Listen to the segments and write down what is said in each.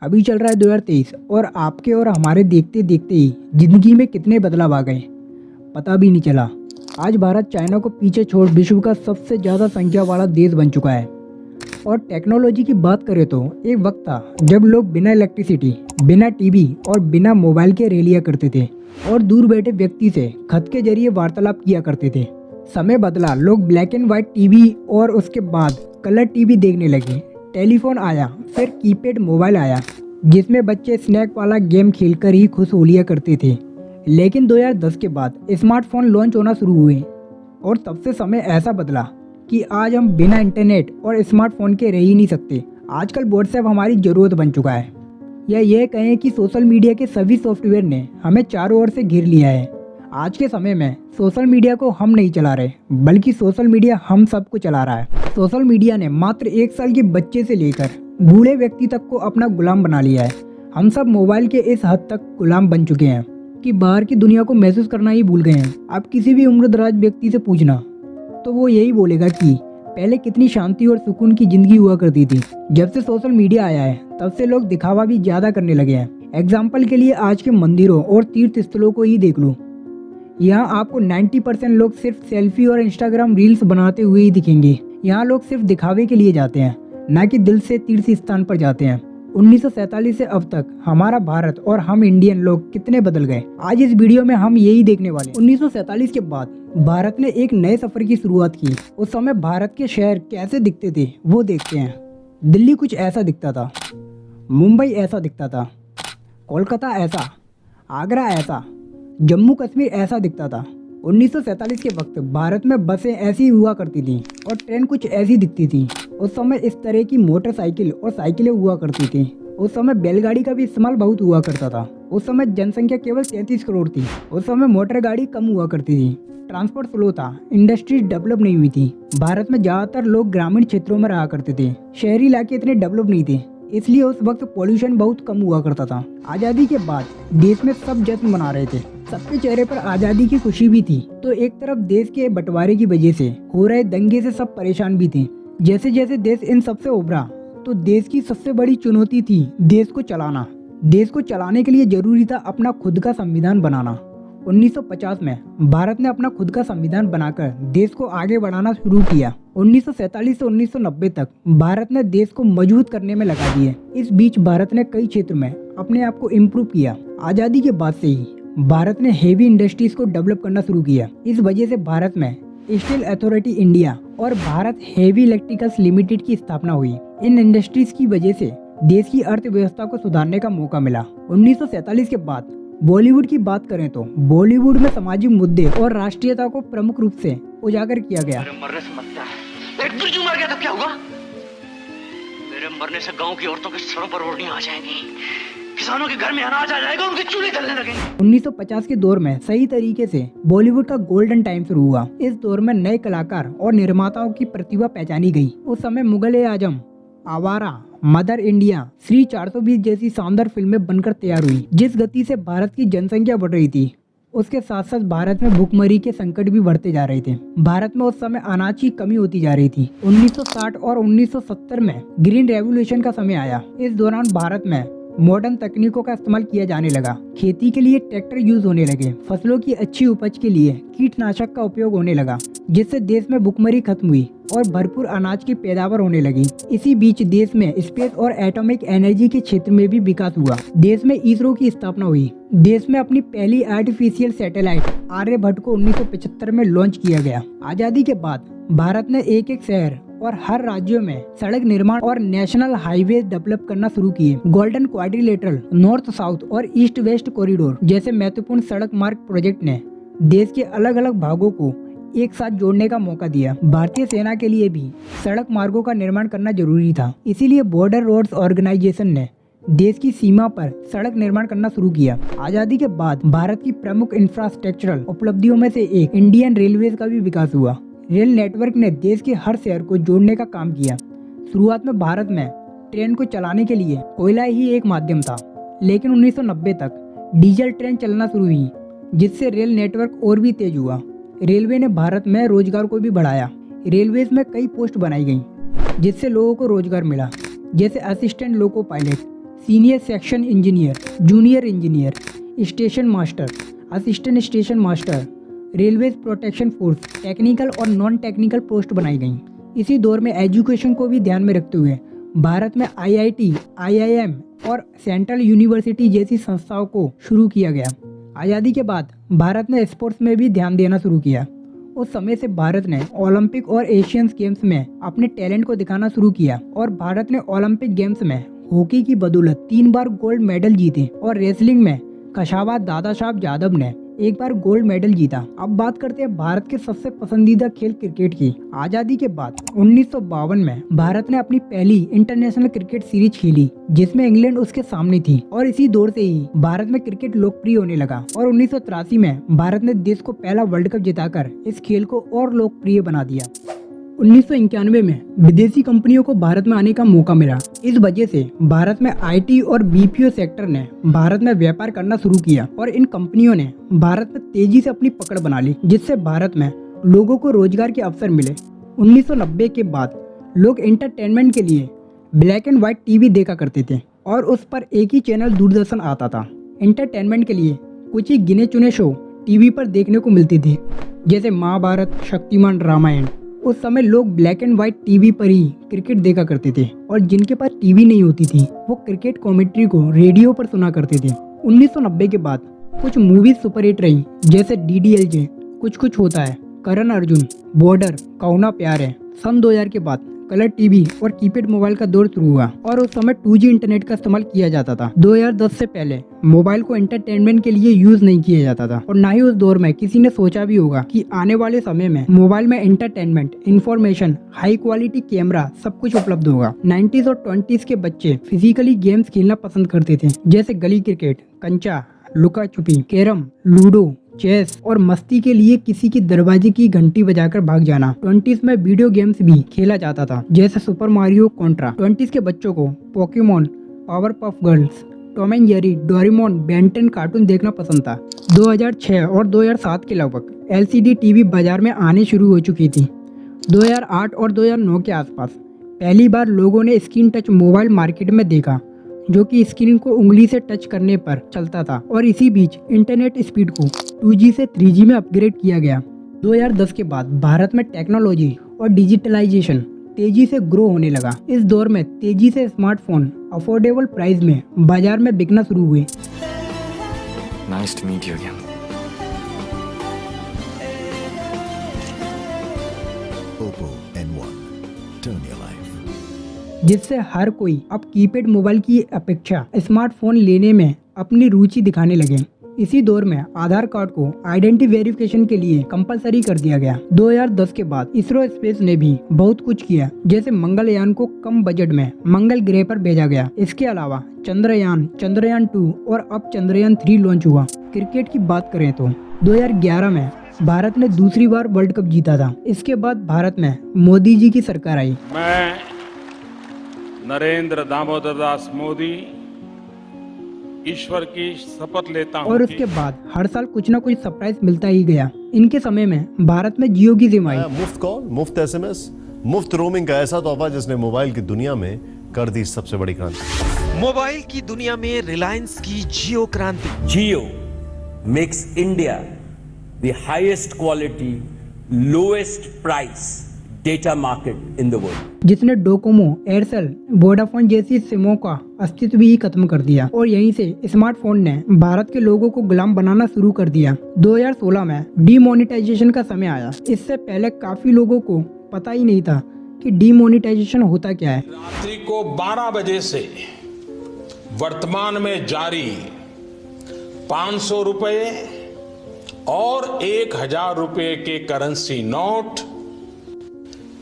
अभी चल रहा है 2023 और आपके और हमारे देखते देखते ही जिंदगी में कितने बदलाव आ गए पता भी नहीं चला। आज भारत चाइना को पीछे छोड़ विश्व का सबसे ज़्यादा संख्या वाला देश बन चुका है। और टेक्नोलॉजी की बात करें तो एक वक्त था जब लोग बिना इलेक्ट्रिसिटी, बिना टीवी और बिना मोबाइल के रह लिया करते थे और दूर बैठे व्यक्ति से खत के जरिए वार्तालाप किया करते थे। समय बदला, लोग ब्लैक एंड व्हाइट टीवी और उसके बाद कलर टीवी देखने लगे। टेलीफोन आया, फिर कीपैड मोबाइल आया जिसमें बच्चे स्नैक वाला गेम खेलकर ही खुश हो लिया करते थे। लेकिन 2010 के बाद स्मार्टफोन लॉन्च होना शुरू हुए और तब से समय ऐसा बदला कि आज हम बिना इंटरनेट और स्मार्टफोन के रह ही नहीं सकते। आजकल व्हाट्सएप हमारी ज़रूरत बन चुका है, या यह कहें कि सोशल मीडिया के सभी सॉफ्टवेयर ने हमें चारों ओर से घेर लिया है। आज के समय में सोशल मीडिया को हम नहीं चला रहे, बल्कि सोशल मीडिया हम सबको चला रहा है। सोशल मीडिया ने मात्र 1 साल के बच्चे से लेकर बूढ़े व्यक्ति तक को अपना गुलाम बना लिया है। हम सब मोबाइल के इस हद तक गुलाम बन चुके हैं कि बाहर की दुनिया को महसूस करना ही भूल गए हैं। आप किसी भी उम्रदराज व्यक्ति से पूछना तो वो यही बोलेगा कि पहले कितनी शांति और सुकून की जिंदगी हुआ करती थी। जब से सोशल मीडिया आया है तब से लोग दिखावा भी ज़्यादा करने लगे हैं। एग्जाम्पल के लिए आज के मंदिरों और तीर्थ स्थलों को ही देख लो। यहाँ आपको 90% लोग सिर्फ सेल्फी और इंस्टाग्राम रील्स बनाते हुए ही दिखेंगे। यहाँ लोग सिर्फ दिखावे के लिए जाते हैं, न कि दिल से तीर्थ स्थान पर जाते हैं। 1947 से अब तक हमारा भारत और हम इंडियन लोग कितने बदल गए, आज इस वीडियो में हम यही देखने वाले। 1947 के बाद भारत ने एक नए सफर की शुरुआत की। उस समय भारत के शहर कैसे दिखते थे वो देखते हैं। दिल्ली कुछ ऐसा दिखता था, मुंबई ऐसा दिखता था, कोलकाता ऐसा, आगरा ऐसा, जम्मू कश्मीर ऐसा दिखता था। 1947 के वक्त भारत में बसें ऐसी हुआ करती थी और ट्रेन कुछ ऐसी दिखती थी। उस समय इस तरह की मोटरसाइकिल और साइकिलें हुआ करती थी। उस समय बैलगाड़ी का भी इस्तेमाल बहुत हुआ करता था। उस समय जनसंख्या केवल 33 करोड़ थी। उस समय मोटर गाड़ी कम हुआ करती थी, ट्रांसपोर्ट स्लो था, इंडस्ट्रीज डेवलप नहीं हुई थी। भारत में ज़्यादातर लोग ग्रामीण क्षेत्रों में रहा करते थे, शहरी इलाके इतने डेवलप नहीं थे, इसलिए उस वक्त पॉल्यूशन बहुत कम हुआ करता था। आज़ादी के बाद देश में सब जश्न मना रहे थे, सबके चेहरे पर आज़ादी की खुशी भी थी। तो एक तरफ देश के बंटवारे की वजह से हो रहे दंगे से सब परेशान भी थे। जैसे जैसे देश इन सबसे उभरा तो देश की सबसे बड़ी चुनौती थी देश को चलाना। देश को चलाने के लिए जरूरी था अपना खुद का संविधान बनाना। 1950 में भारत ने अपना खुद का संविधान बनाकर देश को आगे बढ़ाना शुरू किया। 1947 से 1990 तक भारत ने देश को मजबूत करने में लगा दिए। इस बीच भारत ने कई क्षेत्र में अपने आप को इम्प्रूव किया। आज़ादी के बाद से ही भारत ने हेवी इंडस्ट्रीज को डेवलप करना शुरू किया। इस वजह से भारत में स्टील अथॉरिटी इंडिया और भारत हेवी इलेक्ट्रिकल्स लिमिटेड की स्थापना हुई। इन इंडस्ट्रीज की वजह से देश की अर्थव्यवस्था को सुधारने का मौका मिला। 1947 के बाद बॉलीवुड की बात करें तो बॉलीवुड में सामाजिक मुद्दे और राष्ट्रीयता को प्रमुख रूप से उजागर किया गया। मेरे मरने से मरता है। एक बिरजू मर गया तो क्या हुआ? मेरे मरने से गांव की औरतों के सरों पर ओढ़नियां आ जाएंगी, किसानों के घर में अनाज आ जाएगा, उनके चूल्हे जलने लगेंगे। 1950 के दौर में सही तरीके से बॉलीवुड का गोल्डन टाइम शुरू हुआ। इस दौर में नए कलाकार और निर्माताओं की प्रतिभा पहचानी गई। उस समय मुगल आजम, आवारा, मदर इंडिया, श्री 420 जैसी शानदार फिल्में बनकर तैयार हुई। जिस गति से भारत की जनसंख्या बढ़ रही थी उसके साथ साथ भारत में भूखमरी के संकट भी बढ़ते जा रहे थे। भारत में उस समय अनाज की कमी होती जा रही थी। 1960 और 1970 में ग्रीन रेवोल्यूशन का समय आया। इस दौरान भारत में मॉडर्न तकनीकों का इस्तेमाल किया जाने लगा। खेती के लिए ट्रैक्टर यूज होने लगे, फसलों की अच्छी उपज के लिए कीटनाशक का उपयोग होने लगा, जिससे देश में भुखमरी खत्म हुई और भरपूर अनाज की पैदावार होने लगी। इसी बीच देश में स्पेस और एटॉमिक एनर्जी के क्षेत्र में भी विकास हुआ। देश में इसरो की स्थापना हुई। देश में अपनी पहली आर्टिफिशियल सैटेलाइट आर्यभट्ट को 1975 में लॉन्च किया गया। आजादी के बाद भारत ने एक एक शहर और हर राज्यों में सड़क निर्माण और नेशनल हाईवे डेवलप करना शुरू किए। गोल्डन क्वाड्रिलेटरल, नॉर्थ साउथ और ईस्ट वेस्ट कॉरिडोर जैसे महत्वपूर्ण सड़क मार्ग प्रोजेक्ट ने देश के अलग अलग भागों को एक साथ जोड़ने का मौका दिया। भारतीय सेना के लिए भी सड़क मार्गों का निर्माण करना जरूरी था, इसीलिए बॉर्डर रोड्स ऑर्गेनाइजेशन ने देश की सीमा पर सड़क निर्माण करना शुरू किया। आजादी के बाद भारत की प्रमुख इंफ्रास्ट्रक्चरल उपलब्धियों में से एक इंडियन रेलवे का भी विकास हुआ। रेल नेटवर्क ने देश के हर शहर को जोड़ने का काम किया। शुरुआत में भारत में ट्रेन को चलाने के लिए कोयला ही एक माध्यम था, लेकिन 1990 तक डीजल ट्रेन चलना शुरू हुई, जिससे रेल नेटवर्क और भी तेज हुआ। रेलवे ने भारत में रोजगार को भी बढ़ाया। रेलवेज में कई पोस्ट बनाई गई जिससे लोगों को रोजगार मिला, जैसे assistant loco pilot, senior section engineer, junior engineer, station master, assistant station master, railways protection force, technical और नॉन टेक्निकल पोस्ट बनाई गई। इसी दौर में एजुकेशन को भी ध्यान में रखते हुए भारत में आईआईटी, आईआईएम और सेंट्रल यूनिवर्सिटी जैसी संस्थाओं को शुरू किया गया। आज़ादी के बाद भारत ने स्पोर्ट्स में भी ध्यान देना शुरू किया। उस समय से भारत ने ओलंपिक और एशियंस गेम्स में अपने टैलेंट को दिखाना शुरू किया और भारत ने ओलंपिक गेम्स में हॉकी की बदौलत 3 बार गोल्ड मेडल जीते और रेसलिंग में कशावा दादा साहब यादव ने 1 बार गोल्ड मेडल जीता। अब बात करते हैं भारत के सबसे पसंदीदा खेल क्रिकेट की। आज़ादी के बाद 1952 में भारत ने अपनी पहली इंटरनेशनल क्रिकेट सीरीज खेली जिसमें इंग्लैंड उसके सामने थी और इसी दौर से ही भारत में क्रिकेट लोकप्रिय होने लगा और 1983 में भारत ने देश को पहला वर्ल्ड कप जिताकर इस खेल को और लोकप्रिय बना दिया। 1991 में विदेशी कंपनियों को भारत में आने का मौका मिला। इस वजह से भारत में आईटी और बीपीओ सेक्टर ने भारत में व्यापार करना शुरू किया और इन कंपनियों ने भारत में तेजी से अपनी पकड़ बना ली, जिससे भारत में लोगों को रोजगार के अवसर मिले। 1990 के बाद लोग एंटरटेनमेंट के लिए ब्लैक एंड व्हाइट टीवी देखा करते थे और उस पर एक ही चैनल दूरदर्शन आता था। एंटरटेनमेंट के लिए कुछ ही गिने चुने शो टीवी पर देखने को मिलते थे, जैसे महाभारत, शक्तिमान, रामायण। उस समय लोग ब्लैक एंड व्हाइट टीवी पर ही क्रिकेट देखा करते थे और जिनके पास टीवी नहीं होती थी वो क्रिकेट कमेंट्री को रेडियो पर सुना करते थे। 1990 के बाद कुछ मूवीज सुपरहिट रही, जैसे डीडीएलजे, कुछ कुछ होता है, करण अर्जुन, बॉर्डर, कौना प्यार है। सन 2000 के बाद कलर टीवी और कीपैड मोबाइल का दौर शुरू हुआ और उस समय 2G इंटरनेट का इस्तेमाल किया जाता था। 2010 से पहले मोबाइल को एंटरटेनमेंट के लिए यूज नहीं किया जाता था और ना ही उस दौर में किसी ने सोचा भी होगा कि आने वाले समय में मोबाइल में entertainment, information, high quality camera सब कुछ उपलब्ध होगा। 90s और 20s के बच्चे फिजिकली गेम्स खेलना पसंद करते थे, जैसे गली क्रिकेट, कंचा, लुका छुपी, कैरम, लूडो, चेस और मस्ती के लिए किसी की दरवाजे की घंटी बजाकर भाग जाना। 20s में वीडियो गेम्स भी खेला जाता था, जैसे सुपर मारियो, कॉन्ट्रा। 20s के बच्चों को Pokemon, power puff girls, Tom and Jerry, Doraemon, Ben 10 cartoon देखना पसंद था। 2006 और 2007 के लगभग LCD टीवी बाजार में आने शुरू हो चुकी थी। 2008 और 2009 के आसपास पहली बार लोगों ने स्क्रीन टच मोबाइल मार्केट में देखा, जो कि स्क्रीन को उंगली से टच करने पर चलता था और इसी बीच इंटरनेट स्पीड को 2G से 3G में अपग्रेड किया गया। 2010 के बाद भारत में टेक्नोलॉजी और डिजिटलाइजेशन तेजी से ग्रो होने लगा। इस दौर में तेजी से स्मार्टफोन अफोर्डेबल प्राइस में बाजार में बिकना शुरू हुए। Nice to meet you again. Oppo N1. Turn your life. जिससे हर कोई अब कीपैड मोबाइल की अपेक्षा स्मार्टफोन लेने में अपनी रुचि दिखाने लगे। इसी दौर में आधार कार्ड को आइडेंटिटी वेरिफिकेशन के लिए कंपलसरी कर दिया गया। 2010 के बाद इसरो स्पेस ने भी बहुत कुछ किया, जैसे मंगलयान को कम बजट में मंगल ग्रह पर भेजा गया। इसके अलावा चंद्रयान, चंद्रयान 2 और अब चंद्रयान 3 लॉन्च हुआ। क्रिकेट की बात करें तो 2011 में भारत ने दूसरी बार वर्ल्ड कप जीता था। इसके बाद भारत में मोदी जी की सरकार आई। मैं नरेंद्र दामोदर दास मोदी ईश्वर की शपथ लेता हूं और उसके बाद हर साल कुछ ना कुछ सरप्राइज मिलता ही गया। इनके समय में भारत में जियो की सिम आई। मुफ्त कॉल, मुफ्त SMS, मुफ्त रोमिंग का ऐसा तोहफा जिसने मोबाइल की दुनिया में कर दी सबसे बड़ी क्रांति। मोबाइल की दुनिया में रिलायंस की जियो क्रांति। Jio makes India the highest quality, lowest price data market in the world. जिसने डोकोमो, एयरसेल, वोडाफोन जैसी सिमों का अस्तित्व ही खत्म कर दिया और यहीं से स्मार्टफोन ने भारत के लोगों को गुलाम बनाना शुरू कर दिया। 2016 में डीमोनेटाइजेशन का समय आया। इससे पहले काफी लोगों को पता ही नहीं था कि डीमोनेटाइजेशन होता क्या है। रात्रि को 12 बजे से वर्तमान में जारी 500 रुपए और 1000 रुपए के करेंसी नोट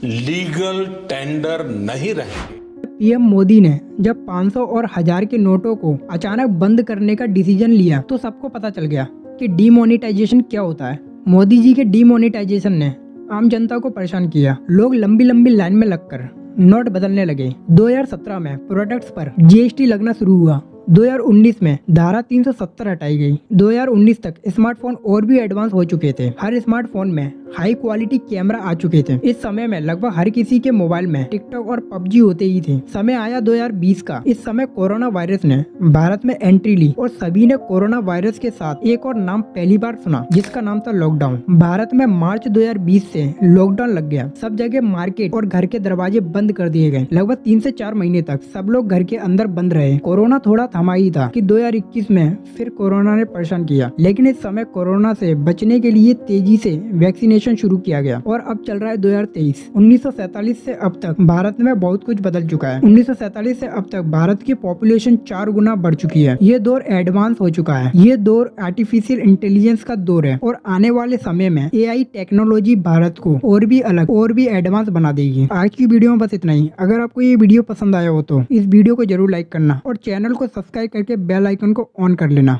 लीगल टेंडर नहीं रहेंगे। पीएम मोदी ने जब 500 और 1000 के नोटों को अचानक बंद करने का डिसीजन लिया तो सबको पता चल गया कि डीमोनेटाइजेशन क्या होता है। मोदी जी के डीमोनेटाइजेशन ने आम जनता को परेशान किया। लोग लंबी लंबी लाइन में लगकर नोट बदलने लगे। 2017 में प्रोडक्ट्स पर GST लगना शुरू हुआ। 2019 में धारा 370 हटाई गई। 2019 तक स्मार्टफोन और भी एडवांस हो चुके थे। हर स्मार्टफोन में हाई क्वालिटी कैमरा आ चुके थे। इस समय में लगभग हर किसी के मोबाइल में टिकटॉक और पबजी होते ही थे। समय आया 2020 का। इस समय कोरोना वायरस ने भारत में एंट्री ली और सभी ने कोरोना वायरस के साथ एक और नाम पहली बार सुना, जिसका नाम था लॉकडाउन। भारत में मार्च 2020 से लॉकडाउन लग गया। सब जगह मार्केट और घर के दरवाजे बंद कर दिए गए। लगभग 3 से 4 महीने तक सब लोग घर के अंदर बंद रहे। कोरोना थोड़ा थमा ही था कि 2021 में फिर कोरोना ने परेशान किया, लेकिन इस समय कोरोना से बचने के लिए तेजी से वैक्सीनेशन शुरू किया गया और अब चल रहा है 2023। 1947 से अब तक भारत में बहुत कुछ बदल चुका है। 1947 से अब तक भारत की पॉपुलेशन 4 गुना बढ़ चुकी है। ये दौर एडवांस हो चुका है। ये दौर आर्टिफिशियल इंटेलिजेंस का दौर है और आने वाले समय में एआई टेक्नोलॉजी भारत को और भी अलग और भी एडवांस बना देगी। आज की वीडियो में बस इतना ही। अगर आपको ये वीडियो पसंद आया हो तो इस वीडियो को जरूर लाइक करना और चैनल को सब्सक्राइब करके बेल आइकन को ऑन कर लेना।